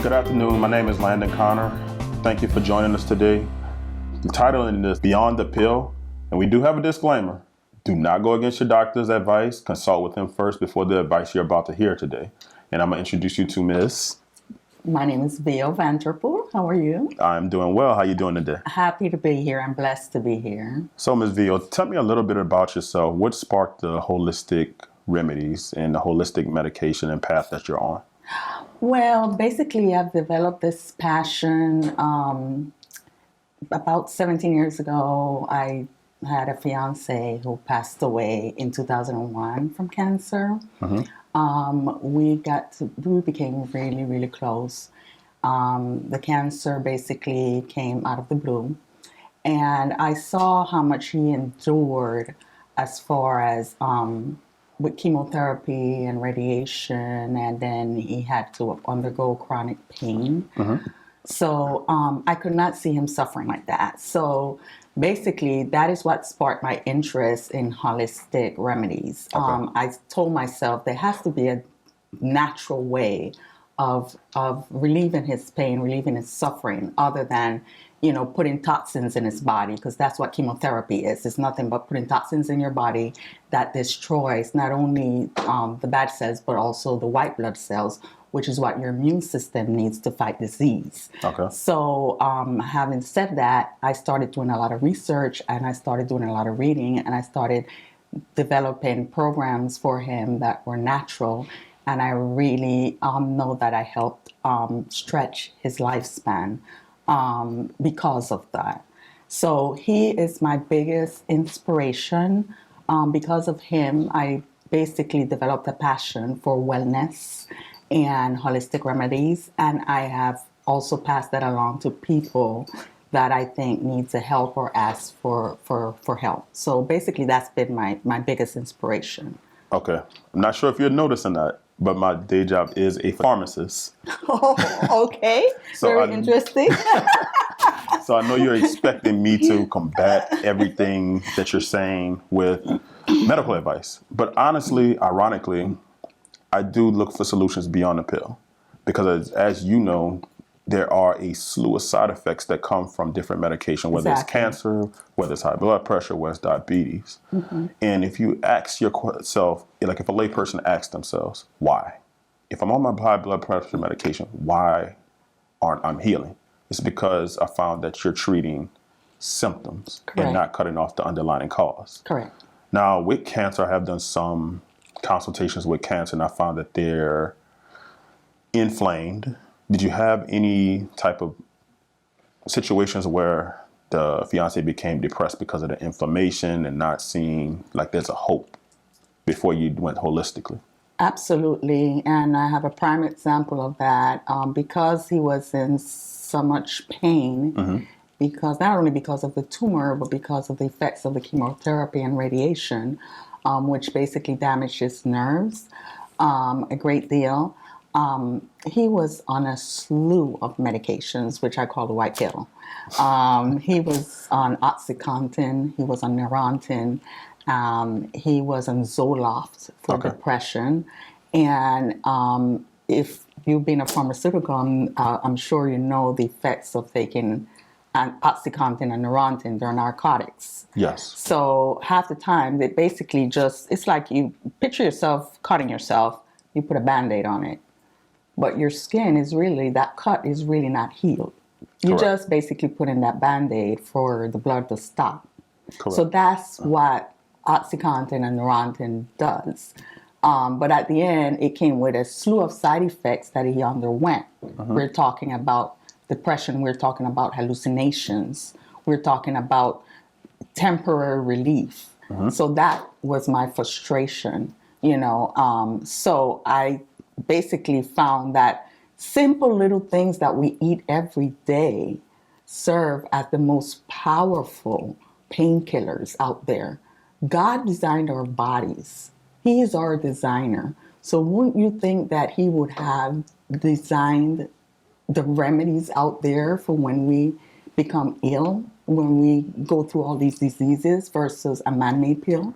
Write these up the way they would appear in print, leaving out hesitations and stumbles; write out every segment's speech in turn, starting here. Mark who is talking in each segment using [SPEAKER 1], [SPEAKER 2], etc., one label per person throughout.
[SPEAKER 1] Good afternoon. My name is Landon Conner. Thank you for joining us today. The title in this Beyond the Pill, and we do have a disclaimer. Do not go against your doctor's advice. Consult with him first before the advice you're about to hear today. And I'm going to introduce you to Miss.
[SPEAKER 2] My name is Vio Vanterpool. How are you?
[SPEAKER 1] I'm doing well. How are you doing today?
[SPEAKER 2] Happy to be here. I'm blessed to be here.
[SPEAKER 1] So, Ms. Vio, tell me a little bit about yourself. What sparked the holistic remedies and the holistic medication and path that you're on?
[SPEAKER 2] Well, basically, I've developed this passion. About 17 years ago, I had a fiance who passed away in 2001 from cancer. We became really, really close. The cancer basically came out of the blue. And I saw how much he endured as far as with chemotherapy and radiation, and then he had to undergo chronic pain. So I could not see him suffering like that. So basically, that is what sparked my interest in holistic remedies. I told myself there has to be a natural way of relieving his pain, relieving his suffering, other than putting toxins in his body, because that's what chemotherapy is. It's nothing but putting toxins in your body that destroys not only the bad cells, but also the white blood cells, which is what your immune system needs to fight disease. So having said that, I started doing a lot of research, and I started doing a lot of reading, and I started developing programs for him that were natural. And I really know that I helped stretch his lifespan because of that. So he is my biggest inspiration. Because of him, I basically developed a passion for wellness and holistic remedies. And I have also passed that along to people that I think need to help or ask for help. So basically, that's been my biggest inspiration.
[SPEAKER 1] Okay. I'm not sure if you're noticing that, but my day job is a pharmacist.
[SPEAKER 2] Oh, okay. So very interesting.
[SPEAKER 1] So I know you're expecting me to combat everything that you're saying with medical advice. But honestly, ironically, I do look for solutions beyond the pill. Because as you know, there are a slew of side effects that come from different medication, whether it's cancer, whether it's high blood pressure, whether it's diabetes. And if you ask yourself, like if a layperson asks themselves, why? If I'm on my high blood pressure medication, why aren't I healing? It's because I found that you're treating symptoms and not cutting off the underlying cause.
[SPEAKER 2] Correct.
[SPEAKER 1] Now, with cancer, I have done some consultations with cancer, and I found that they're inflamed. Did you have any type of situations where the fiance became depressed because of the inflammation and not seeing like there's a hope before you went holistically?
[SPEAKER 2] Absolutely. And I have a prime example of that. Because he was in so much pain, because not only because of the tumor, but because of the effects of the chemotherapy and radiation, which basically damaged his nerves a great deal. He was on a slew of medications, which I call the white pill. He was on OxyContin, he was on Neurontin, he was on Zoloft for depression. And if you've been a pharmaceutical, I'm sure you know the effects of taking OxyContin and Neurontin. They're narcotics.
[SPEAKER 1] Yes.
[SPEAKER 2] So half the time, they basically it's like you picture yourself cutting yourself, you put a Band-Aid on it. But your skin is really, that cut is really not healed. You just basically put in that Band-Aid for the blood to stop. So that's what OxyContin and Neurontin does. But at the end, it came with a slew of side effects that he underwent. We're talking about depression. We're talking about hallucinations. We're talking about temporary relief. So that was my frustration, So I basically found that simple little things that we eat every day serve as the most powerful painkillers out there. God designed our bodies. He is our designer. So wouldn't you think that he would have designed the remedies out there for when we become ill, when we go through all these diseases versus a man-made pill?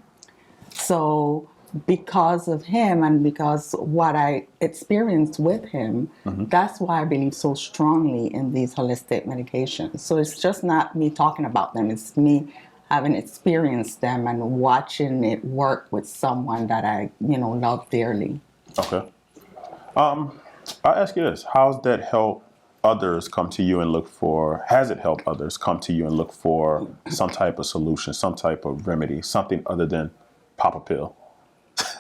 [SPEAKER 2] So because of him and because what I experienced with him, that's why I believe so strongly in these holistic medications. So it's just not me talking about them, it's me having experienced them and watching it work with someone that I, love dearly.
[SPEAKER 1] Okay. I'll ask you this. How's that help others come to you and look for, has it helped others come to you and look for some type of solution, some type of remedy, something other than pop a pill?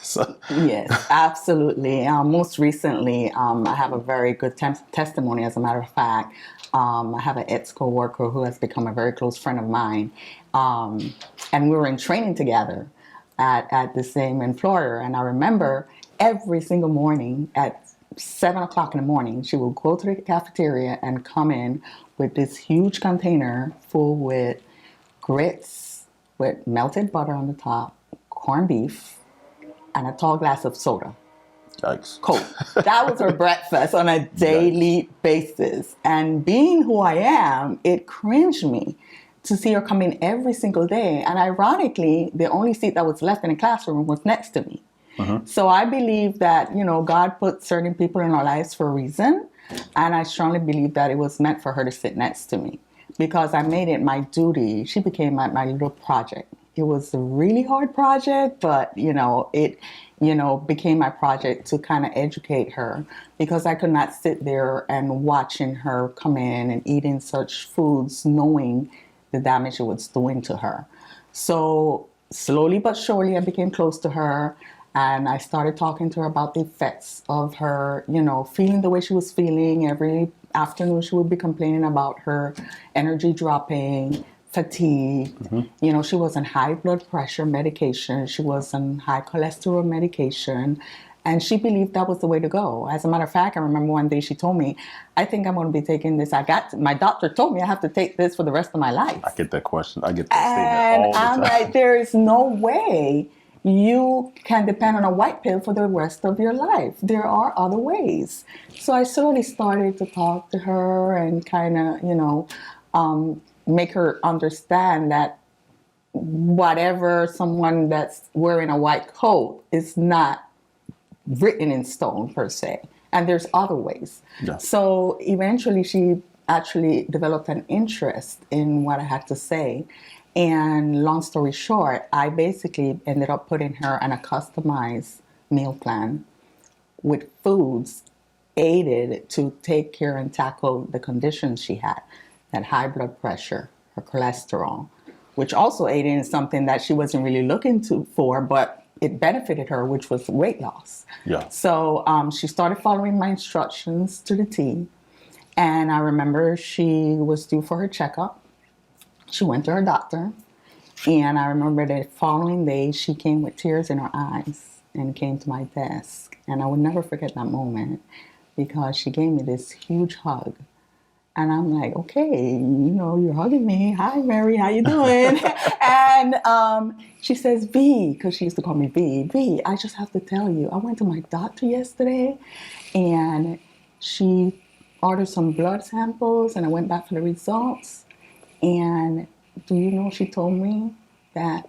[SPEAKER 1] So,
[SPEAKER 2] Yes, absolutely. Most recently, I have a very good testimony. As a matter of fact, I have an ex-coworker who has become a very close friend of mine, and we were in training together at the same employer. And I remember every single morning at 7 o'clock in the morning, she would go to the cafeteria and come in with this huge container full with grits with melted butter on the top, corned beef, and a tall glass of soda.
[SPEAKER 1] yikes.
[SPEAKER 2] Coke. That was her breakfast on a daily basis. And being who I am, it cringed me to see her come in every single day. And ironically, the only seat that was left in the classroom was next to me. So I believe that, God put certain people in our lives for a reason. And I strongly believe that it was meant for her to sit next to me because I made it my duty. She became my little project. It was a really hard project, but, it, became my project to kind of educate her because I could not sit there and watching her come in and eating such foods, knowing the damage it was doing to her. So slowly but surely, I became close to her. And I started talking to her about the effects of her, feeling the way she was feeling. Every afternoon, she would be complaining about her energy dropping, fatigue. She was on high blood pressure medication. She was on high cholesterol medication. And she believed that was the way to go. As a matter of fact, I remember one day she told me, I think I'm going to be taking this. My doctor told me I have to take this for the rest of my life.
[SPEAKER 1] I get that question. I get that statement all the time.
[SPEAKER 2] And I'm like, there is no way you can depend on a white pill for the rest of your life. There are other ways. So I slowly started to talk to her and kind of, make her understand that whatever someone that's wearing a white coat is not written in stone per se. And there's other ways. Yeah. So eventually she actually developed an interest in what I had to say. And long story short, I basically ended up putting her on a customized meal plan with foods aided to take care and tackle the conditions she had, that high blood pressure, her cholesterol, which also aided in something that she wasn't really looking for, but it benefited her, which was weight loss.
[SPEAKER 1] Yeah.
[SPEAKER 2] So she started following my instructions to the T. And I remember she was due for her checkup. She went to her doctor, and I remember the following day, she came with tears in her eyes and came to my desk. And I would never forget that moment because she gave me this huge hug. And I'm like, okay, you're hugging me. Hi, Mary, how you doing? And she says, V, because she used to call me V, I just have to tell you, I went to my doctor yesterday, and she ordered some blood samples, and I went back for the results. And do you know, she told me that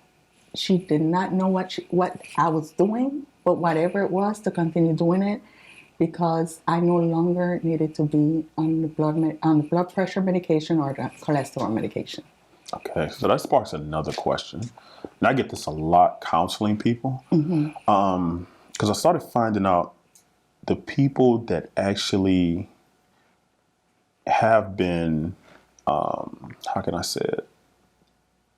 [SPEAKER 2] she did not know what I was doing, but whatever it was, to continue doing it, because I no longer needed to be on the blood pressure medication or the cholesterol medication.
[SPEAKER 1] Okay, so that sparks another question. And I get this a lot counseling people, because I started finding out the people that actually have been how can I say it,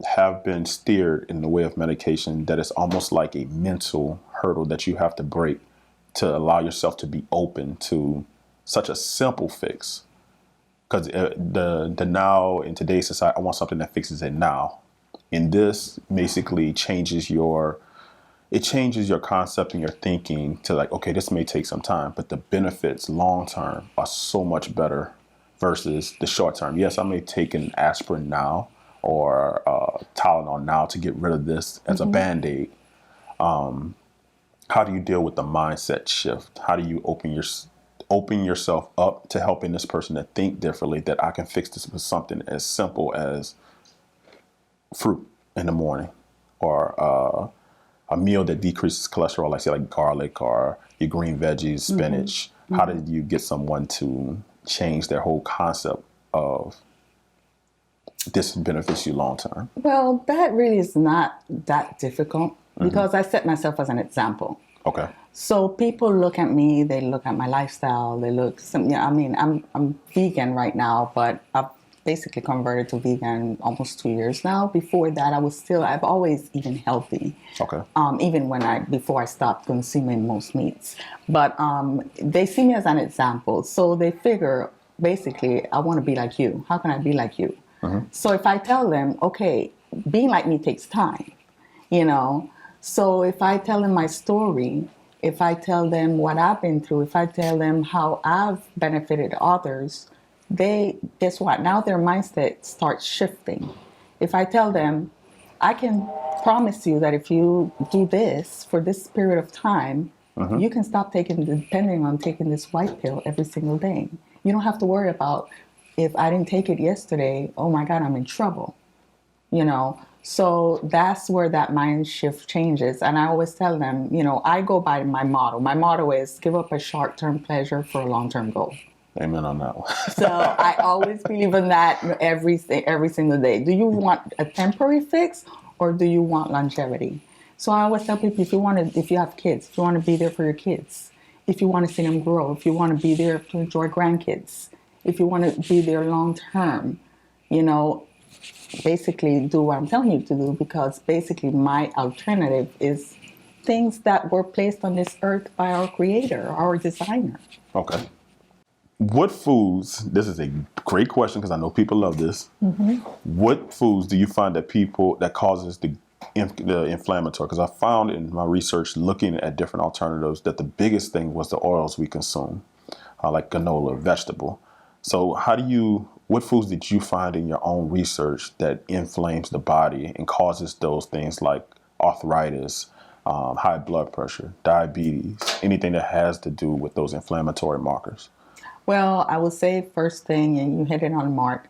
[SPEAKER 1] have been steered in the way of medication, that it's almost like a mental hurdle that you have to break to allow yourself to be open to such a simple fix. Because the now in today's society, I want something that fixes it now. And this basically changes your concept and your thinking to like, okay, this may take some time, but the benefits long term are so much better versus the short term. Yes, I may take an aspirin now or Tylenol now to get rid of this as a Band-Aid. How do you deal with the mindset shift? How do you open yourself up to helping this person to think differently, that I can fix this with something as simple as fruit in the morning, or a meal that decreases cholesterol, like say like garlic or your green veggies, spinach, how did you get someone to change their whole concept of this benefits you long term?
[SPEAKER 2] Well, that really is not that difficult because I set myself as an example.
[SPEAKER 1] Okay.
[SPEAKER 2] So people look at me, they look at my lifestyle, they look, I mean, I'm vegan right now, but I've basically converted to vegan almost 2 years now. Before that, I've always eaten healthy.
[SPEAKER 1] Okay.
[SPEAKER 2] Even before I stopped consuming most meats. But they see me as an example. So they figure, basically, I want to be like you. How can I be like you? So if I tell them, okay, being like me takes time, you know. So if I tell them my story, if I tell them what I've been through, if I tell them how I've benefited others, guess what? Now their mindset starts shifting. If I tell them, I can promise you that if you do this for this period of time, you can stop depending on taking this white pill every single day. You don't have to worry about if I didn't take it yesterday, oh my God, I'm in trouble, you know? So that's where that mind shift changes. And I always tell them, I go by my motto. My motto is give up a short-term pleasure for a long-term goal.
[SPEAKER 1] Amen on that one.
[SPEAKER 2] So I always believe in that every single day. Do you want a temporary fix or do you want longevity? So I always tell people, if you have kids, if you want to be there for your kids, if you want to see them grow, if you want to be there to enjoy grandkids, if you want to be there long term, basically do what I'm telling you to do, because basically my alternative is things that were placed on this earth by our creator, our designer.
[SPEAKER 1] Okay. What foods, this is a great question because I know people love this. What foods do you find that causes the inflammatory? Because I found in my research looking at different alternatives that the biggest thing was the oils we consume, like canola, vegetable. So what foods did you find in your own research that inflames the body and causes those things like arthritis, high blood pressure, diabetes, anything that has to do with those inflammatory markers?
[SPEAKER 2] Well, I would say first thing, and you hit it on the mark,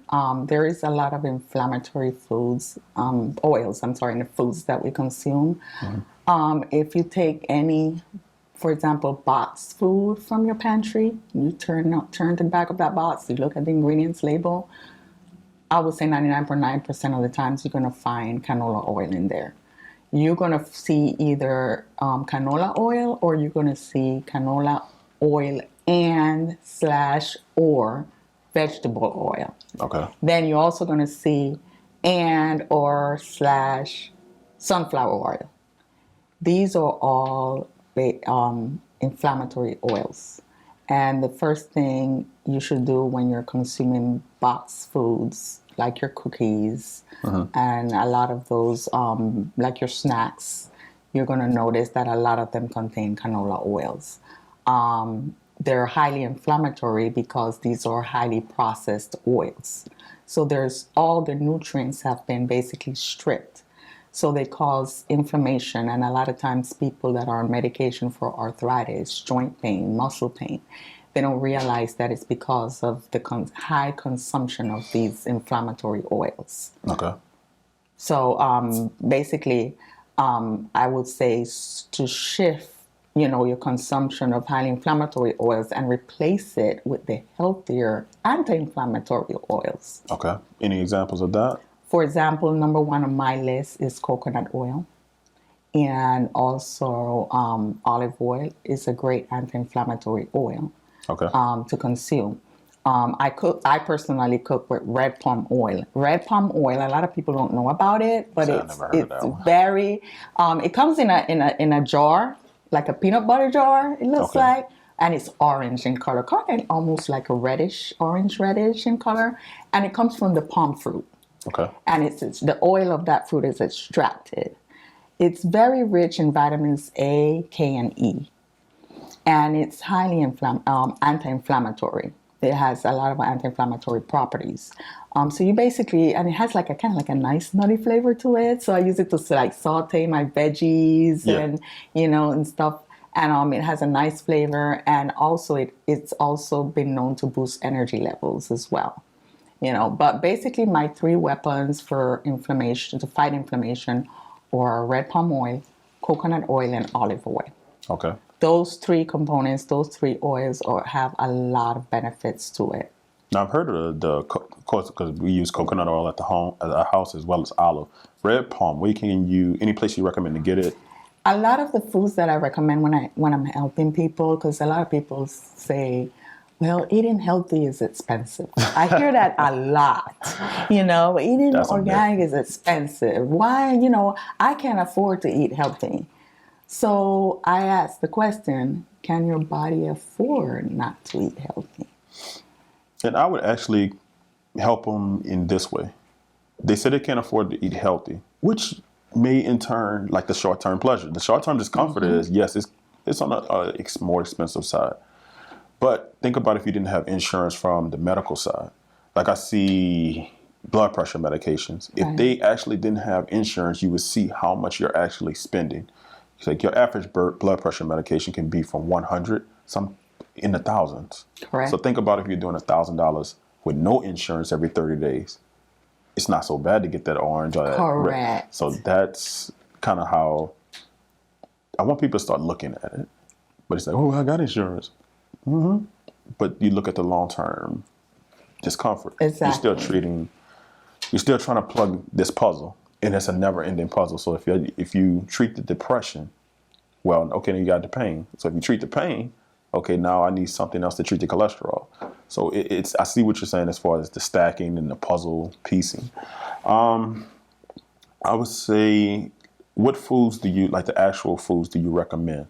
[SPEAKER 2] there is a lot of inflammatory foods, oils, in the foods that we consume. If you take any, for example, boxed food from your pantry, you turn to the back of that box, you look at the ingredients label, I would say 99.9% of the times you're going to find canola oil in there. You're going to see either canola oil or you're going to see canola oil or vegetable oil. Okay. Then you're also going to see or / sunflower oil. These are all inflammatory oils. And the first thing you should do when you're consuming boxed foods, like your cookies and a lot of those, like your snacks, you're going to notice that a lot of them contain canola oils. They're highly inflammatory because these are highly processed oils. So all the nutrients have been basically stripped. So they cause inflammation, and a lot of times people that are on medication for arthritis, joint pain, muscle pain, they don't realize that it's because of the high consumption of these inflammatory oils. Okay. So basically, I would say to shift your consumption of highly inflammatory oils and replace it with the healthier anti-inflammatory oils.
[SPEAKER 1] Okay. Any examples of that?
[SPEAKER 2] For example, number one on my list is coconut oil. And also olive oil is a great anti-inflammatory oil to consume. I personally cook with red palm oil. Red palm oil, a lot of people don't know about it, but it's very, it comes in a jar, like a peanut butter jar, it looks like, and it's orange in color, kind of almost like a orange reddish in color, and it comes from the palm fruit. Okay. And it's the oil of that fruit is extracted. It's very rich in vitamins A, K, and E, and it's highly anti-inflammatory. It has a lot of anti-inflammatory properties. So you basically, and it has like a kind of like a nice nutty flavor to it. So I use it to like saute my veggies and and stuff. And it has a nice flavor, and also it's also been known to boost energy levels as well. But basically my 3 weapons for inflammation, to fight inflammation, are red palm oil, coconut oil, and olive oil.
[SPEAKER 1] Okay.
[SPEAKER 2] Those three components, those three oils have a lot of benefits to it.
[SPEAKER 1] Now I've heard of of course, because we use coconut oil at our house, as well as olive. Red palm. Where can you? Any place you recommend to get it?
[SPEAKER 2] A lot of the foods that I recommend when I'm helping people, because a lot of people say, well, eating healthy is expensive. I hear that a lot. Eating
[SPEAKER 1] That's
[SPEAKER 2] organic is expensive. Why? I can't afford to eat healthy. So I ask the question, can your body afford not to eat healthy?
[SPEAKER 1] And I would actually help them in this way. They say they can't afford to eat healthy, which may in turn, like the short-term pleasure. The short-term discomfort is, yes, it's on a more expensive side. But think about if you didn't have insurance from the medical side. Like I see blood pressure medications. If they actually didn't have insurance, you would see how much you're actually spending. It's like your average blood pressure medication can be from 100, some in the thousands.
[SPEAKER 2] Correct.
[SPEAKER 1] So think about if you're doing $1,000 with no insurance every 30 days. It's not so bad to get that orange or that
[SPEAKER 2] Correct.
[SPEAKER 1] red. So that's kind of how I want people to start looking at it. But it's like, oh, I got insurance. Mm-hmm. But you look at the long-term discomfort.
[SPEAKER 2] Exactly.
[SPEAKER 1] You're still trying to plug this puzzle, and it's a never-ending puzzle. So if you treat the depression, well, okay, then you got the pain. So if you treat the pain, okay, now I need something else to treat the cholesterol. So it's I see what you're saying as far as the stacking and the puzzle piecing. I would say, what foods the actual foods do you recommend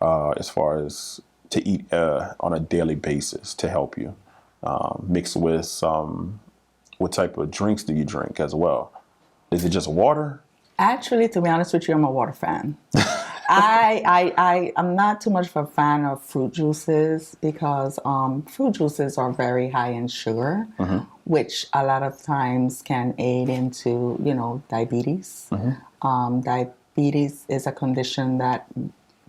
[SPEAKER 1] as far as to eat on a daily basis to help you? Mixed with what type of drinks do you drink as well? Is it just water?
[SPEAKER 2] Actually, to be honest with you, I'm a water fan. I'm not too much of a fan of fruit juices because fruit juices are very high in sugar, which a lot of times can aid into, diabetes. Diabetes is a condition that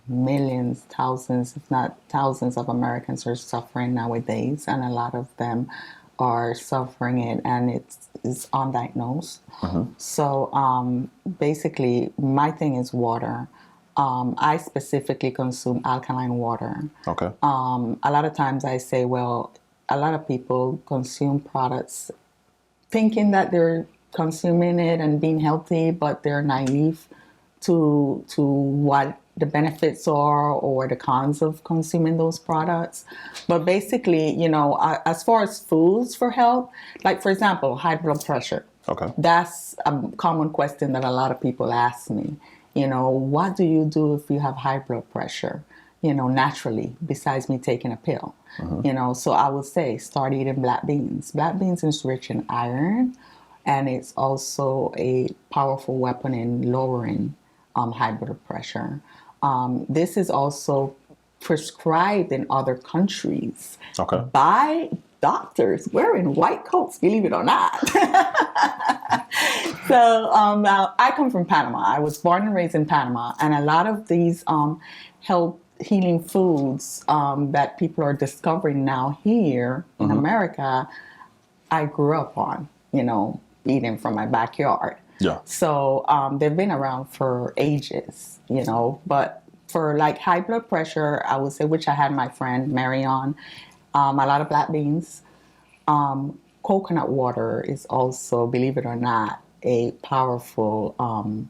[SPEAKER 2] millions, thousands, if not thousands of Americans are suffering nowadays, and a lot of them are suffering it, and it's undiagnosed. So basically, my thing is water. I specifically consume alkaline water.
[SPEAKER 1] Okay.
[SPEAKER 2] A lot of times I say, well, a lot of people consume products thinking that they're consuming it and being healthy, but they're naive to what the benefits are or the cons of consuming those products. But basically, as far as foods for health, like for example, high blood pressure.
[SPEAKER 1] Okay.
[SPEAKER 2] That's a common question that a lot of people ask me. What do you do if you have high blood pressure, naturally, besides me taking a pill? So I would say start eating black beans. Black beans is rich in iron, and it's also a powerful weapon in lowering high blood pressure. This is also prescribed in other countries by doctors wearing white coats, believe it or not. So I come from Panama. I was born and raised in Panama, and a lot of these health healing foods that people are discovering now here in America, I grew up on, eating from my backyard.
[SPEAKER 1] Yeah.
[SPEAKER 2] So they've been around for ages, but for like high blood pressure, I would say, which I had my friend Mary on, a lot of black beans. Coconut water is also, believe it or not, a powerful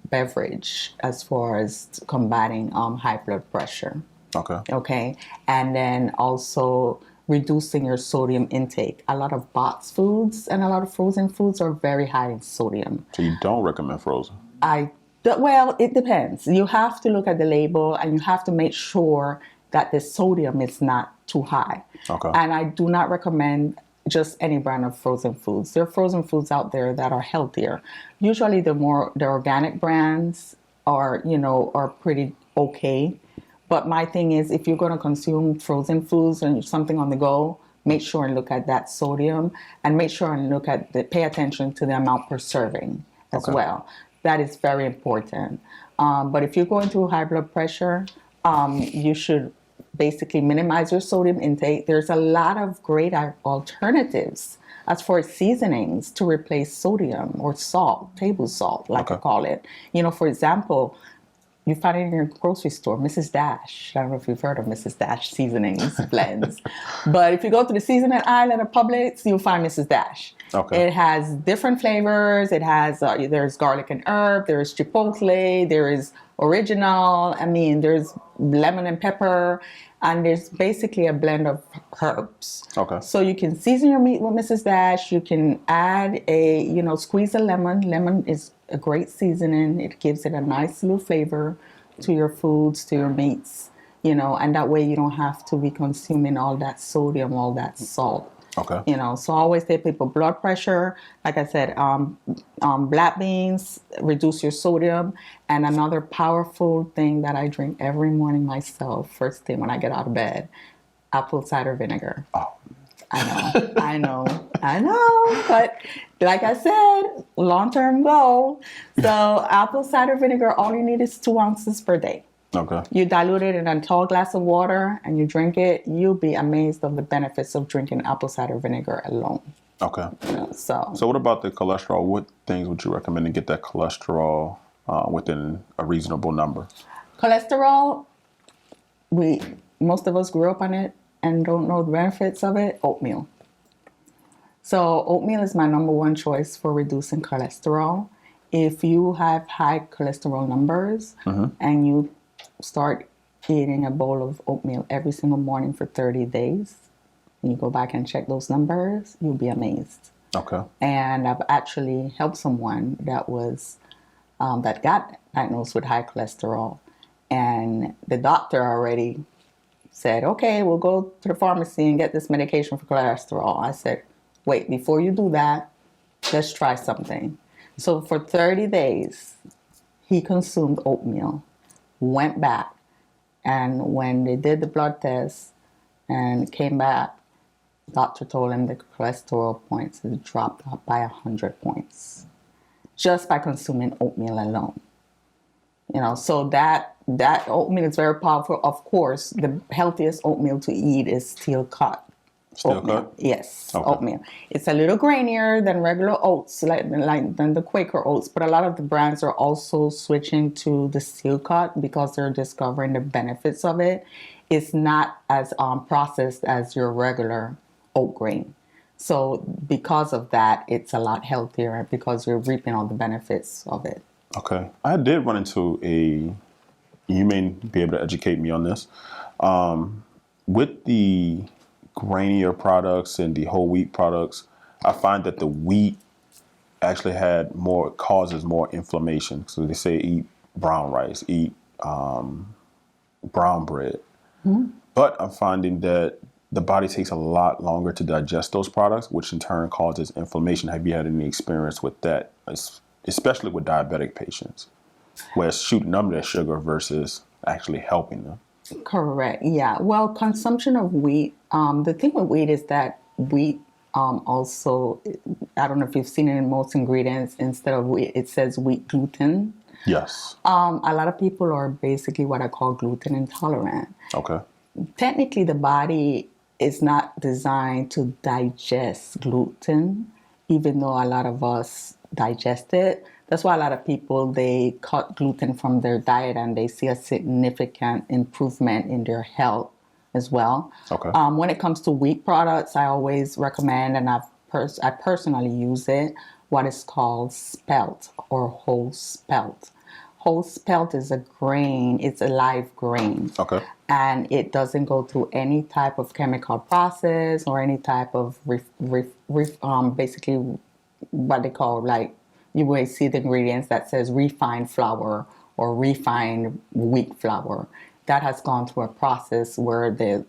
[SPEAKER 2] beverage as far as combating high blood pressure. Okay. And then also reducing your sodium intake. A lot of box foods and a lot of frozen foods are very high in sodium.
[SPEAKER 1] So you don't recommend frozen?
[SPEAKER 2] Well, it depends. You have to look at the label and you have to make sure that the sodium is not too high.
[SPEAKER 1] Okay.
[SPEAKER 2] And I do not recommend just any brand of frozen foods. There are frozen foods out there that are healthier. Usually the organic brands are pretty okay. But my thing is, if you're going to consume frozen foods and something on the go, make sure and look at that sodium, and make sure and pay attention to the amount per serving as well. That is very important. But if you're going through high blood pressure, you should basically minimize your sodium intake. There's a lot of great alternatives as far as seasonings to replace sodium or salt, table salt, like I call it. For example, You find it in your grocery store, Mrs. Dash. I don't know if you've heard of Mrs. Dash seasonings blends. But if you go to the seasoning aisle at a Publix, you'll find Mrs. Dash.
[SPEAKER 1] Okay.
[SPEAKER 2] It has different flavors. It has, there's garlic and herb, there's chipotle, there is original. I mean, there's lemon and pepper, and there's basically a blend of herbs.
[SPEAKER 1] Okay.
[SPEAKER 2] So you can season your meat with Mrs. Dash. You can add squeeze a lemon. Lemon is a great seasoning. It gives it a nice little flavor to your foods, to your meats, and that way you don't have to be consuming all that sodium, all that salt.
[SPEAKER 1] Okay.
[SPEAKER 2] So I always tell people blood pressure, like I said, black beans, reduce your sodium. And another powerful thing that I drink every morning myself, first thing when I get out of bed, apple cider vinegar.
[SPEAKER 1] Oh.
[SPEAKER 2] I know. But like I said, long-term goal. So apple cider vinegar, all you need is 2 ounces per day.
[SPEAKER 1] Okay.
[SPEAKER 2] You dilute it in a tall glass of water and you drink it, you'll be amazed of the benefits of drinking apple cider vinegar alone.
[SPEAKER 1] Okay.
[SPEAKER 2] So
[SPEAKER 1] what about the cholesterol? What things would you recommend to get that cholesterol within a reasonable number?
[SPEAKER 2] Cholesterol, most of us grew up on it and don't know the benefits of it. Oatmeal. So oatmeal is my number one choice for reducing cholesterol. If you have high cholesterol numbers and you start eating a bowl of oatmeal every single morning for 30 days, and you go back and check those numbers, you'll be amazed.
[SPEAKER 1] Okay.
[SPEAKER 2] And I've actually helped someone that got diagnosed with high cholesterol, and the doctor already said, okay, we'll go to the pharmacy and get this medication for cholesterol. I said, wait, before you do that, let's try something. So for 30 days, he consumed oatmeal, went back, and when they did the blood test and came back, doctor told him the cholesterol points had dropped by 100 points just by consuming oatmeal alone. So that oatmeal is very powerful. Of course, the healthiest oatmeal to eat is steel cut.
[SPEAKER 1] Steel
[SPEAKER 2] Oatmeal.
[SPEAKER 1] cut?
[SPEAKER 2] Yes,
[SPEAKER 1] Okay.
[SPEAKER 2] oatmeal. It's a little grainier than regular oats, like than the Quaker oats, but a lot of the brands are also switching to the steel cut because they're discovering the benefits of it. It's not as processed as your regular oat grain. So because of that, it's a lot healthier because you're reaping all the benefits of it.
[SPEAKER 1] Okay. I did run into you may be able to educate me on this. With the grainier products and the whole wheat products, I find that the wheat actually causes more inflammation. So they say eat brown rice, eat brown bread. Mm-hmm. But I'm finding that the body takes a lot longer to digest those products, which in turn causes inflammation. Have you had any experience with that, especially with diabetic patients, where it's shooting them their sugar versus actually helping them?
[SPEAKER 2] Correct. Yeah. Well, consumption of wheat. The thing with wheat is that wheat also, I don't know if you've seen it in most ingredients, instead of wheat, it says wheat gluten.
[SPEAKER 1] Yes.
[SPEAKER 2] A lot of people are basically what I call gluten intolerant.
[SPEAKER 1] Okay.
[SPEAKER 2] Technically, the body is not designed to digest gluten, even though a lot of us digest it. That's why a lot of people, they cut gluten from their diet and they see a significant improvement in their health as well.
[SPEAKER 1] Okay.
[SPEAKER 2] When it comes to wheat products, I always recommend, and I personally use it, what is called spelt or whole spelt. Whole spelt is a grain, it's a live grain.
[SPEAKER 1] Okay.
[SPEAKER 2] And it doesn't go through any type of chemical process or any type of basically what they call, like, you will see the ingredients that says refined flour or refined wheat flour. That has gone through a process where the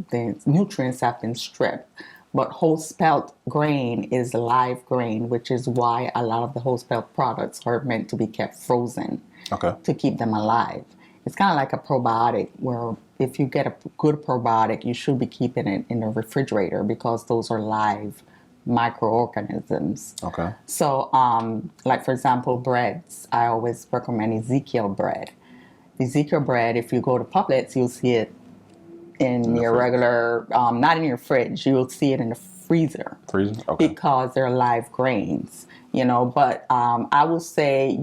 [SPEAKER 2] nutrients have been stripped. But whole spelt grain is live grain, which is why a lot of the whole spelt products are meant to be kept frozen.
[SPEAKER 1] Okay.
[SPEAKER 2] To keep them alive. It's kind of like a probiotic, where if you get a good probiotic, you should be keeping it in the refrigerator because those are live microorganisms.
[SPEAKER 1] Okay.
[SPEAKER 2] So, like for example, breads, I always recommend Ezekiel bread. Ezekiel bread, if you go to Publix, you'll see it in your regular, not in your fridge, you'll see it in the freezer.
[SPEAKER 1] Freezer? Okay.
[SPEAKER 2] Because they're live grains, But I will say,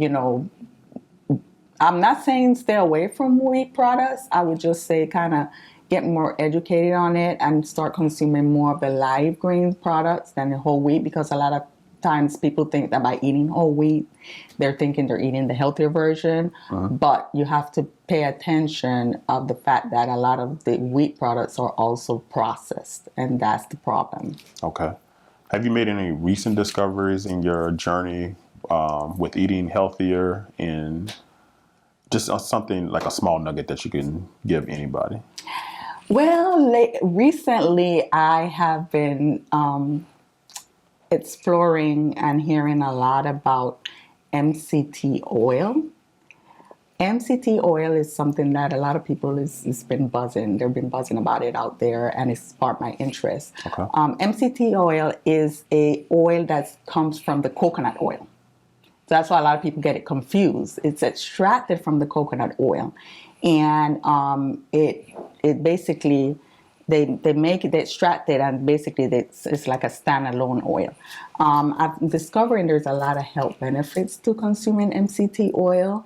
[SPEAKER 2] I'm not saying stay away from wheat products. I would just say kind of get more educated on it and start consuming more of the live grain products than the whole wheat, because a lot of times people think that by eating whole wheat, they're thinking they're eating the healthier version. But you have to pay attention of the fact that a lot of the wheat products are also processed, and that's the problem.
[SPEAKER 1] Okay. Have you made any recent discoveries in your journey with eating healthier, and just something like a small nugget that you can give anybody?
[SPEAKER 2] Well, recently I have been exploring and hearing a lot about MCT oil. MCT oil is something that a lot of people has been buzzing. They've been buzzing about it out there, and it's sparked my interest.
[SPEAKER 1] Okay.
[SPEAKER 2] MCT oil is a oil that comes from the coconut oil. So that's why a lot of people get it confused. It's extracted from the coconut oil, and it basically they extract it, and basically it's like a standalone oil. I'm discovering there's a lot of health benefits to consuming MCT oil,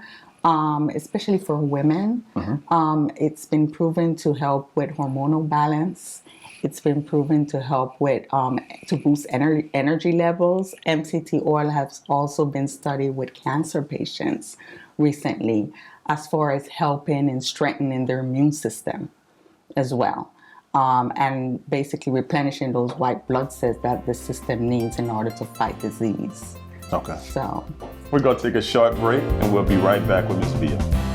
[SPEAKER 2] especially for women. It's been proven to help with hormonal balance. It's been proven to help with to boost energy levels. MCT oil has also been studied with cancer patients recently, as far as helping and strengthening their immune system as well, and basically replenishing those white blood cells that the system needs in order to fight disease.
[SPEAKER 1] Okay.
[SPEAKER 2] So
[SPEAKER 1] We're going to take a short break, and we'll be right back with Ms. Vio.